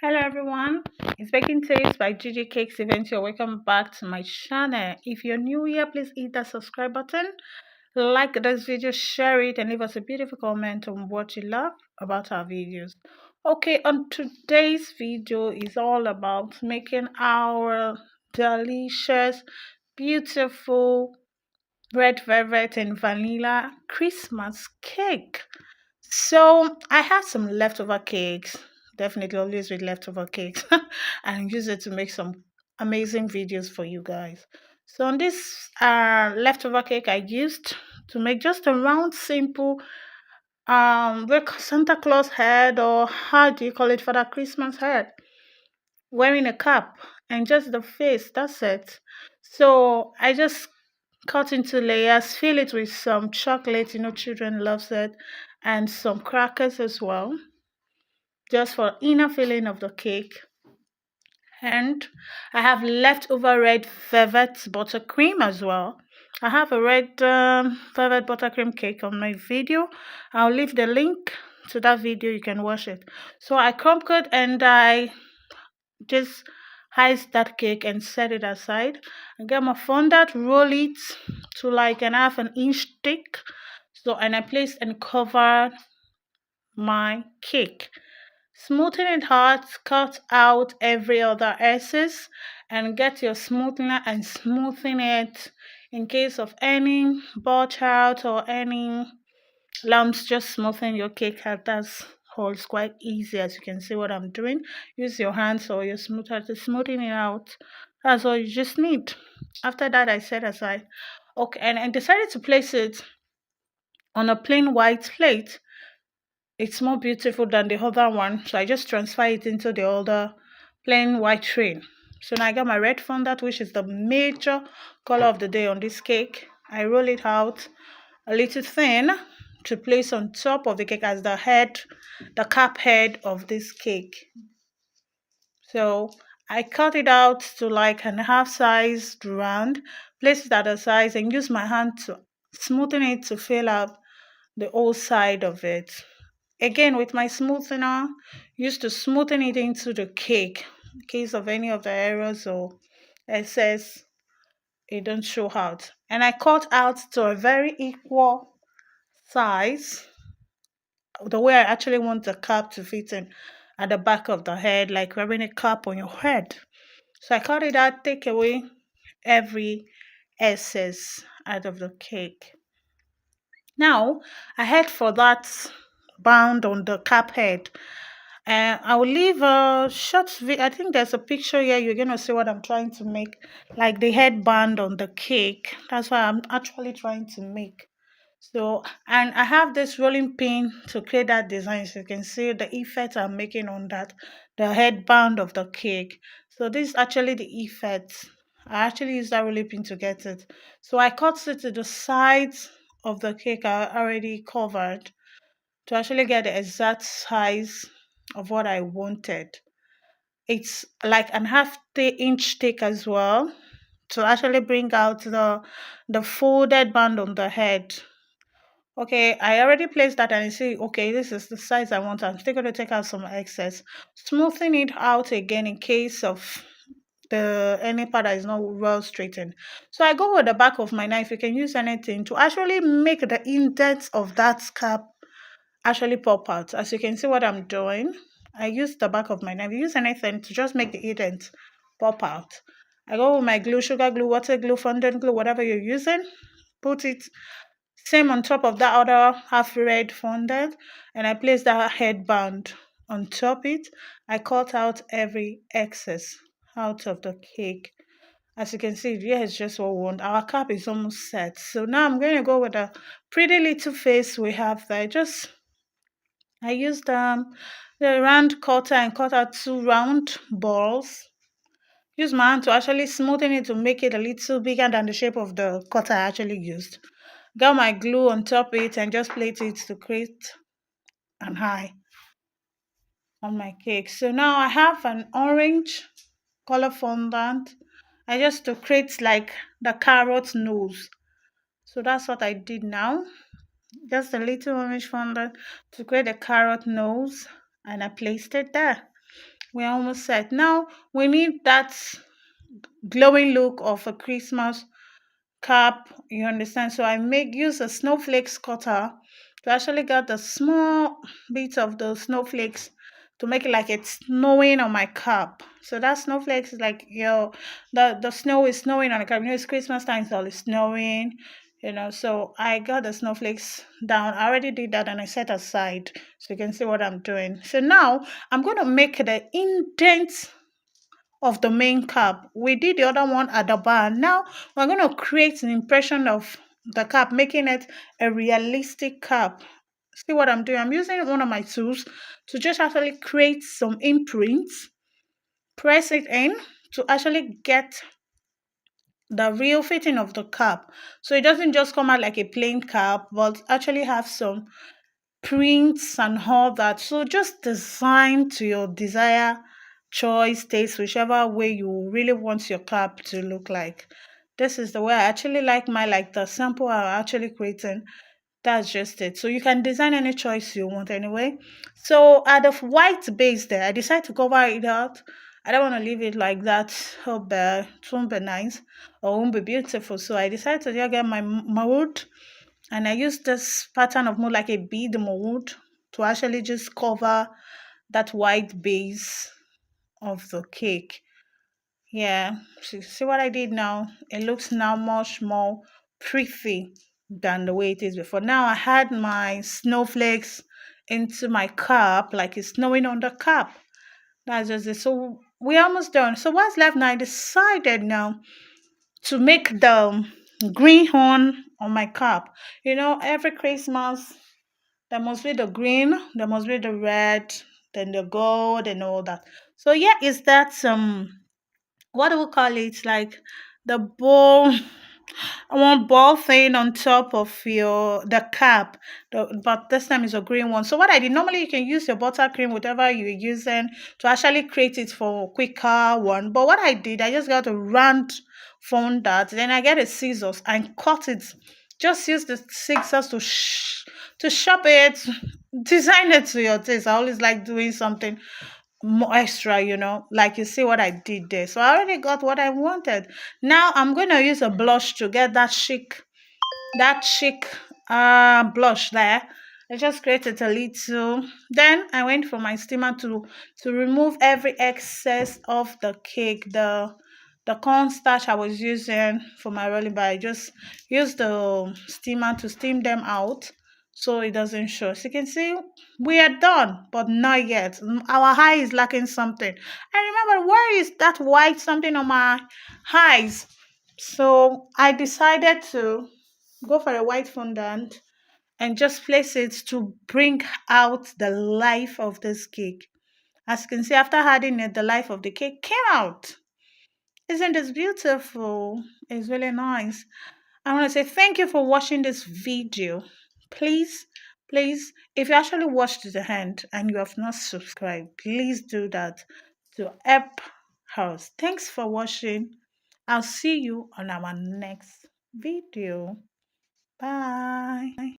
Hello everyone, it's Baking Tips by Gigi Cakes Eventually. Welcome back to my channel. If you're new here, please hit that subscribe button, like this video, share it, and leave us a beautiful comment on what you love about our videos. Okay, on today's video is all about making our delicious, beautiful red velvet and vanilla Christmas cake. So I have some leftover cakes. Definitely always with leftover cakes and use it to make some amazing videos for you guys. So on this leftover cake I used to make just a round simple like Santa Claus head, or how do you call it, Father Christmas head, wearing a cap and just the face, that's it. So I just cut into layers, fill it with some chocolate, children loves it, and some crackers as well, just for inner filling of the cake. And I have leftover red velvet buttercream as well. I have a red velvet buttercream cake on my video. I'll leave the link to that video, you can watch it. So I crumbled and I just ice that cake and set it aside. I get my fondant, roll it to like an half an inch thick. So, and I placed and covered my cake. Smoothing it hot, cut out every other excess and get your smoothener and smoothing it in case of any bulge out or any lumps. Just smoothing your cake out. That's all. It's quite easy, as you can see what I'm doing. Use your hands or your smoother to smoothing it out. That's all you just need. After that, I set aside. Okay, and I decided to place it on a plain white plate. It's more beautiful than the other one, so I just transfer it into the other plain white tray. So now I got my red fondant, which is the major color of the day on this cake. I roll it out a little thin to place on top of the cake as the head, the cap head of this cake. So I cut it out to like an half size round, place it at the size and use my hand to smoothen it to fill up the whole side of it. Again, with my smoothener, used to smoothen it into the cake in case of any of the errors or excess, it don't show out. And I cut out to a very equal size, the way I actually want the cap to fit in at the back of the head, like wearing a cap on your head. So I cut it out, take away every excess out of the cake. Now I head for that band on the cap head. I will leave a short I think there's a picture here. You're gonna see what I'm trying to make, like the headband on the cake. That's what I'm actually trying to make. So, and I have this rolling pin to create that design. So you can see the effect I'm making on that, the headband of the cake. So this is actually the effect. I actually use that rolling pin to get it. So I cut it to the sides of the cake I already covered to actually get the exact size of what I wanted. It's like an half inch thick as well to actually bring out the folded band on the head. Okay, I already placed that and I see, okay, this is the size I want. I'm still going to take out some excess, smoothing it out again in case of the any part that is not well straightened. So I go with the back of my knife. You can use anything to actually make the indents of that cap actually pop out. As you can see what I'm doing, I use the back of my knife. Use anything to just make the indent pop out. I go with my glue, sugar glue, water glue, fondant glue, whatever you're using. Put it same on top of that other half red fondant, and I place that headband on top it. I cut out every excess out of the cake. As you can see, here is just what we want. Our cap is almost set. So now I'm going to go with a pretty little face we have there. I used the round cutter and cut out two round balls. Use my hand to actually smoothen it to make it a little bigger than the shape of the cutter I actually used. Got my glue on top of it and just plate it to create an eye on my cake. So now I have an orange color fondant. I just to create like the carrot nose. So that's what I did now. Just a little orange fondant to create a carrot nose, and I placed it there. We're almost set. Now we need that glowing look of a Christmas cap, you understand? So I make use a snowflakes cutter to actually get the small bits of the snowflakes to make it like it's snowing on my cap. So that snowflakes is like the snow is snowing on the cap. It's Christmas time, so it's snowing. So I got the snowflakes down. I already did that and I set aside so you can see what I'm doing. So now I'm gonna make the indent of the main cap. We did the other one at the bar. Now we're going to create an impression of the cap, making it a realistic cap. See what I'm doing? I'm using one of my tools to just actually create some imprints, press it in to actually get the real fitting of the cap. So it doesn't just come out like a plain cap, but actually have some prints and all that. So just design to your desire, choice, taste, whichever way you really want your cap to look like. This is the way I actually like my like the sample I'm actually creating. That's just it. So you can design any choice you want anyway. So out of white base there, I decided to cover it out. I don't want to leave it like that. Oh, it won't be nice or won't be beautiful. So I decided to just get my mold and I used this pattern of more like a bead mold to actually just cover that white base of the cake. Yeah, see what I did now? It looks now much more pretty than the way it is before. Now I had my snowflakes into my cup, like it's snowing on the cup. That's just it. So we're almost done. So what's left now? I decided now to make the green horn on my cup. Every Christmas there must be the green, there must be the red, then the gold and all that. So yeah, is that what do we call it? Like the ball, one ball thing on top of the cap, but this time is a green one. So what I did normally you can use your buttercream, whatever you're using, to actually create it for quicker one. But what I did, I just got a round phone that, then I get a scissors and cut it. Just use the scissors to shop it, design it to your taste. I always like doing something more extra, like you see what I did there. So I already got what I wanted. Now I'm going to use a blush to get that chic blush there. I just created a little. Then I went for my steamer to remove every excess of the cake, the cornstarch I was using for my rolling bar. I just used the steamer to steam them out so it doesn't show. So you can see we are done, but not yet. Our eye is lacking something. I remember, where is that white something on my eyes? So I decided to go for a white fondant and just place it to bring out the life of this cake. As you can see, after adding it, the life of the cake came out. Isn't this beautiful? It's really nice. I want to say thank you for watching this video. Please, please, if you actually watched to the end and you have not subscribed, please do that to help us. Thanks for watching. I'll see you on our next video. Bye.